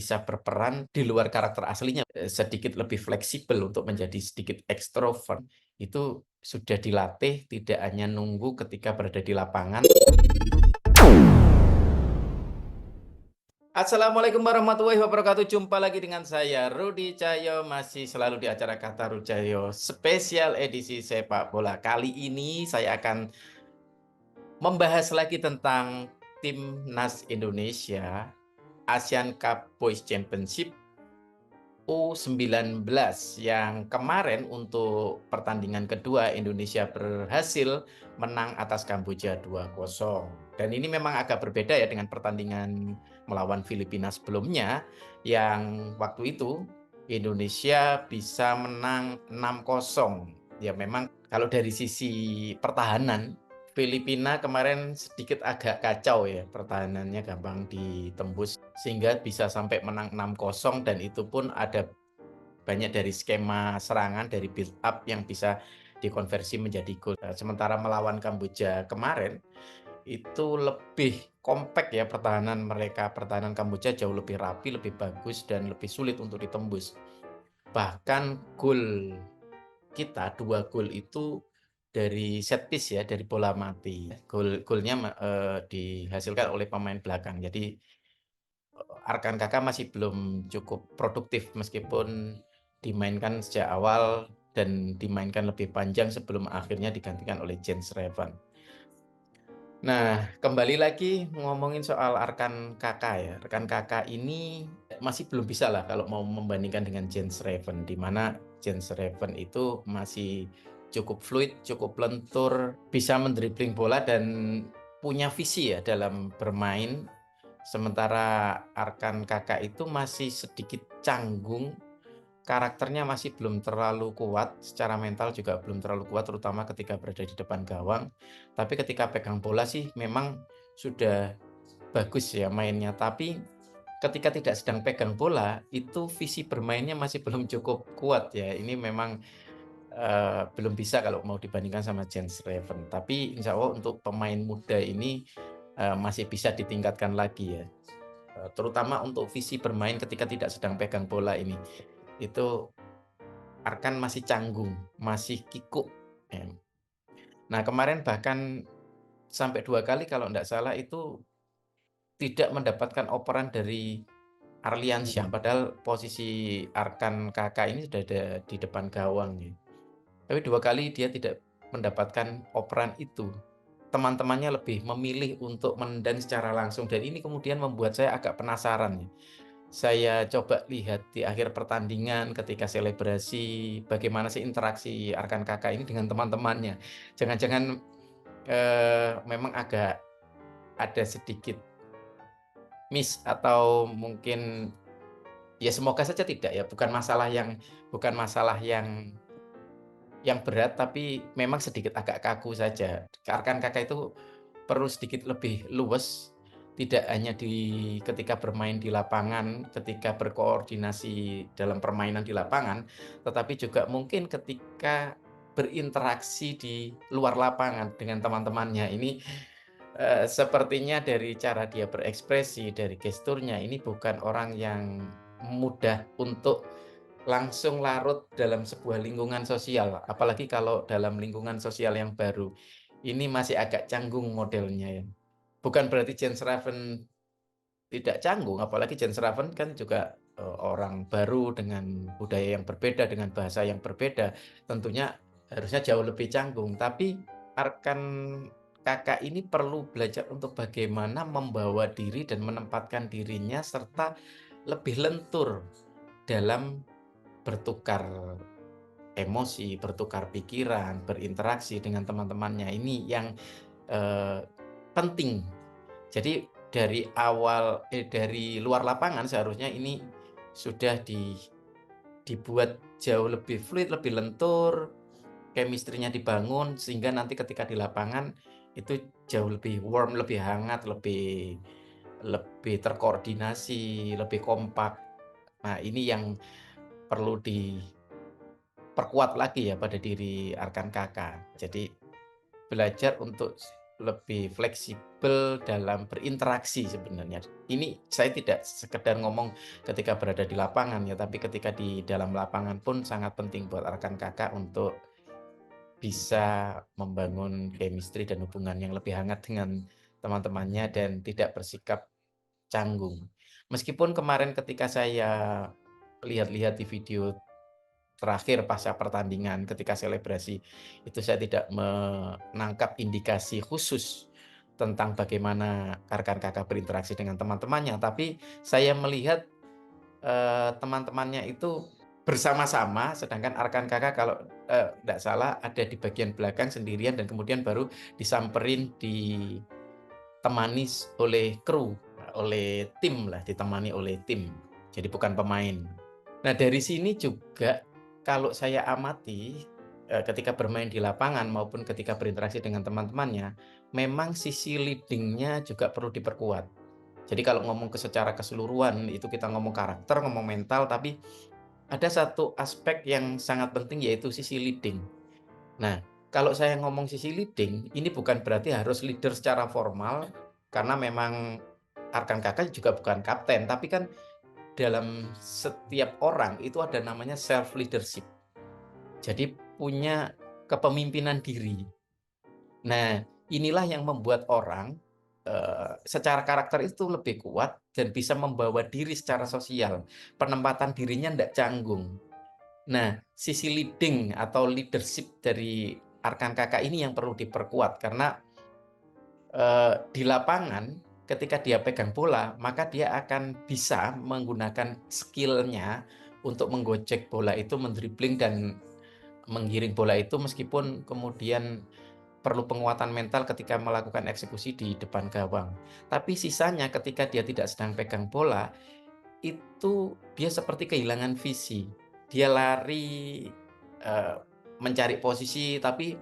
bisa berperan di luar karakter aslinya, sedikit lebih fleksibel untuk menjadi sedikit ekstrovert. Itu sudah dilatih, tidak hanya nunggu ketika berada di lapangan. Assalamualaikum warahmatullahi wabarakatuh. Jumpa lagi dengan saya, Rudi Cahyo, masih selalu di acara Kata Rujayo, spesial edisi sepak bola. Kali ini saya akan membahas lagi tentang Timnas Indonesia, Asian Cup Boys Championship U19 yang kemarin untuk pertandingan kedua Indonesia berhasil menang atas Kamboja 2-0. Dan ini memang agak berbeda ya dengan pertandingan melawan Filipina sebelumnya yang waktu itu Indonesia bisa menang 6-0. Ya memang kalau dari sisi pertahanan Filipina kemarin sedikit agak kacau ya, pertahanannya gampang ditembus sehingga bisa sampai menang 6-0 dan itu pun ada banyak dari skema serangan dari build up yang bisa dikonversi menjadi gol. Sementara melawan Kamboja kemarin itu lebih kompak ya pertahanan mereka. Pertahanan Kamboja jauh lebih rapi, lebih bagus dan lebih sulit untuk ditembus. Bahkan gol kita, 2 gol itu dari set piece ya, dari bola mati. Golnya dihasilkan oleh pemain belakang. Jadi, Arkan Kakak masih belum cukup produktif meskipun dimainkan sejak awal dan dimainkan lebih panjang sebelum akhirnya digantikan oleh Jens Revan. Nah, kembali lagi ngomongin soal Arkan Kakak ya. Rekan Kakak ini masih belum bisa lah kalau mau membandingkan dengan Jens Reven, di mana Jens Reven itu masih cukup fluid, cukup lentur, bisa mendribling bola dan punya visi ya dalam bermain. Sementara Arkan Kakak itu masih sedikit canggung, karakternya masih belum terlalu kuat, secara mental juga belum terlalu kuat, terutama ketika berada di depan gawang. Tapi ketika pegang bola sih memang sudah bagus ya mainnya, tapi ketika tidak sedang pegang bola, itu visi bermainnya masih belum cukup kuat ya. Ini memang, belum bisa kalau mau dibandingkan sama Jens Reven. Tapi insya Allah untuk pemain muda ini, masih bisa ditingkatkan lagi ya, terutama untuk visi bermain ketika tidak sedang pegang bola ini. Itu Arkan masih canggung, masih kikuk, ya. Nah, kemarin bahkan sampai 2 kali kalau nggak salah itu tidak mendapatkan operan dari Arliansyah, padahal posisi Arkan Kakak ini sudah ada di depan gawang ya. Tapi 2 kali dia tidak mendapatkan operan itu. Teman-temannya lebih memilih untuk menendang secara langsung dan ini kemudian membuat saya agak penasaran ya. Saya coba lihat di akhir pertandingan ketika selebrasi, bagaimana sih interaksi Arkan Kakak ini dengan teman-temannya. Jangan-jangan, memang agak ada sedikit miss atau mungkin ya semoga saja tidak ya, bukan masalah yang berat, tapi memang sedikit agak kaku saja. Arkan Kakak itu perlu sedikit lebih luwes, tidak hanya ketika bermain di lapangan, ketika berkoordinasi dalam permainan di lapangan, tetapi juga mungkin ketika berinteraksi di luar lapangan dengan teman-temannya. Ini, sepertinya dari cara dia berekspresi, dari gesturnya, ini bukan orang yang mudah untuk langsung larut dalam sebuah lingkungan sosial, apalagi kalau dalam lingkungan sosial yang baru. Ini masih agak canggung modelnya ya. Bukan berarti Jens Raven tidak canggung, apalagi Jens Raven kan juga, orang baru dengan budaya yang berbeda, dengan bahasa yang berbeda, tentunya harusnya jauh lebih canggung. Tapi Arkan Kakak ini perlu belajar untuk bagaimana membawa diri dan menempatkan dirinya serta lebih lentur dalam bertukar emosi, bertukar pikiran, berinteraksi dengan teman-temannya. Ini yang, eee, penting. Jadi dari luar lapangan seharusnya ini sudah dibuat jauh lebih fluid, lebih lentur, chemistry-nya dibangun sehingga nanti ketika di lapangan itu jauh lebih warm, lebih hangat, lebih lebih terkoordinasi, lebih kompak. Nah, ini yang perlu diperkuat lagi ya pada diri Arkan Kakak. Jadi belajar untuk lebih fleksibel dalam berinteraksi sebenarnya. Ini saya tidak sekedar ngomong ketika berada di lapangan ya, tapi ketika di dalam lapangan pun sangat penting buat rekan Kakak untuk bisa membangun chemistry dan hubungan yang lebih hangat dengan teman-temannya dan tidak bersikap canggung. Meskipun kemarin ketika saya lihat-lihat di video terakhir pasca pertandingan ketika selebrasi, itu saya tidak menangkap indikasi khusus tentang bagaimana rekan Kakak berinteraksi dengan teman-temannya, tapi saya melihat, teman-temannya itu bersama-sama, sedangkan rekan Kakak kalau, nggak salah ada di bagian belakang sendirian dan kemudian baru disamperin, ditemani oleh kru, oleh tim lah, ditemani oleh tim, jadi bukan pemain. Nah, dari sini juga kalau saya amati, ketika bermain di lapangan maupun ketika berinteraksi dengan teman-temannya, memang sisi leading-nya juga perlu diperkuat. Jadi kalau ngomong secara keseluruhan itu kita ngomong karakter, ngomong mental, tapi ada satu aspek yang sangat penting yaitu sisi leading. Nah, kalau saya ngomong sisi leading, ini bukan berarti harus leader secara formal, karena memang rekan Kakak juga bukan kapten, tapi kan dalam setiap orang itu ada namanya self leadership. Jadi punya kepemimpinan diri. Nah, inilah yang membuat orang, secara karakter itu lebih kuat dan bisa membawa diri secara sosial. Penempatan dirinya ndak canggung. Nah, sisi leading atau leadership dari rekan Kakak ini yang perlu diperkuat karena, di lapangan ketika dia pegang bola, maka dia akan bisa menggunakan skill-nya untuk menggocek bola itu, mendribling dan menggiring bola itu meskipun kemudian perlu penguatan mental ketika melakukan eksekusi di depan gawang. Tapi sisanya ketika dia tidak sedang pegang bola, itu dia seperti kehilangan visi. Dia lari, eee, mencari posisi, tapi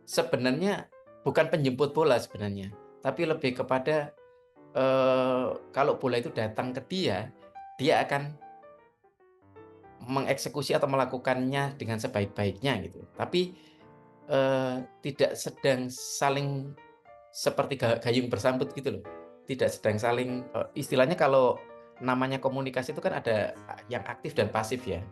sebenarnya bukan penjemput bola sebenarnya, tapi lebih kepada, kalau bola itu datang ke dia, dia akan mengeksekusi atau melakukannya dengan sebaik-baiknya gitu. Tapi, tidak sedang saling seperti gayung bersambut gitu loh. Tidak sedang saling, istilahnya kalau namanya komunikasi itu kan ada yang aktif dan pasif ya.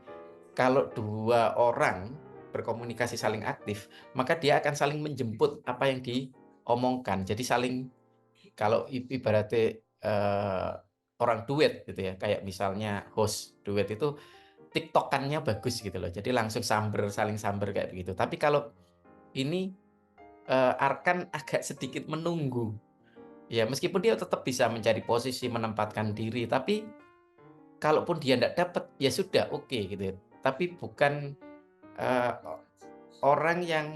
Kalau 2 orang berkomunikasi saling aktif, maka dia akan saling menjemput apa yang diomongkan. Jadi saling kalau ibaratnya, orang duet gitu ya, kayak misalnya host duet itu tiktokannya bagus gitu loh. Jadi langsung samber, saling samber kayak begitu. Tapi kalau ini, Arkan agak sedikit menunggu. Ya meskipun dia tetap bisa mencari posisi, menempatkan diri, tapi kalaupun dia ndak dapat, ya sudah oke gitu ya. Tapi bukan, eee, orang yang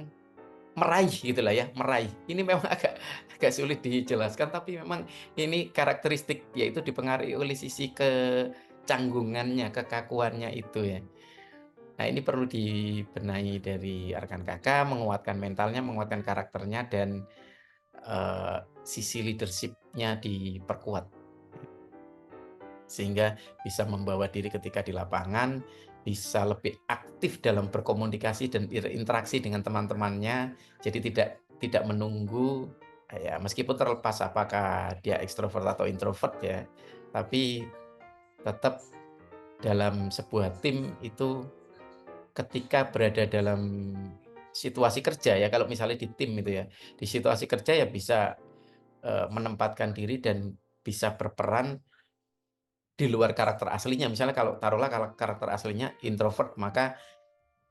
meraih gitulah ya, meraih. Ini memang agak agak sulit dijelaskan, tapi memang ini karakteristik, yaitu dipengaruhi oleh sisi kecanggungannya, kekakuannya itu ya. Nah, ini perlu dibenahi dari rekan Kakak, menguatkan mentalnya, menguatkan karakternya, dan, sisi leadership-nya diperkuat. Sehingga bisa membawa diri ketika di lapangan, bisa lebih aktif dalam berkomunikasi dan berinteraksi dengan teman-temannya. Jadi tidak menunggu, ya meskipun terlepas apakah dia ekstrovert atau introvert ya, tapi tetap dalam sebuah tim itu ketika berada dalam situasi kerja ya, kalau misalnya di tim itu ya, di situasi kerja ya bisa, menempatkan diri dan bisa berperan di luar karakter aslinya. Misalnya kalau taruhlah kalau karakter aslinya introvert, maka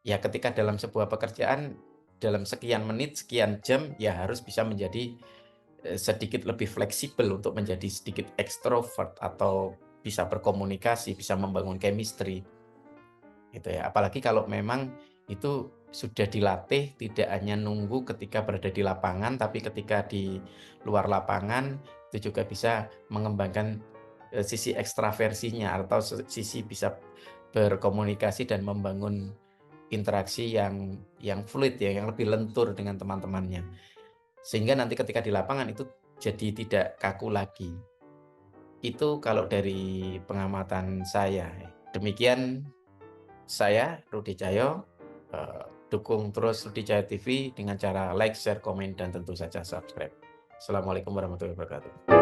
ya ketika dalam sebuah pekerjaan, dalam sekian menit, sekian jam, ya harus bisa menjadi, sedikit lebih fleksibel untuk menjadi sedikit ekstrovert atau bisa berkomunikasi, bisa membangun chemistry, gitu ya. Apalagi kalau memang itu sudah dilatih, tidak hanya nunggu ketika berada di lapangan, tapi ketika di luar lapangan, itu juga bisa mengembangkan, sisi ekstraversinya atau sisi bisa berkomunikasi dan membangun interaksi yang fluid ya, yang lebih lentur dengan teman-temannya. Sehingga nanti ketika di lapangan itu jadi tidak kaku lagi. Itu kalau dari pengamatan saya. Demikian saya, Rudi Cahyo, dukung terus Rudi Cahyo TV dengan cara like, share, komen, dan tentu saja subscribe. Assalamualaikum warahmatullahi wabarakatuh.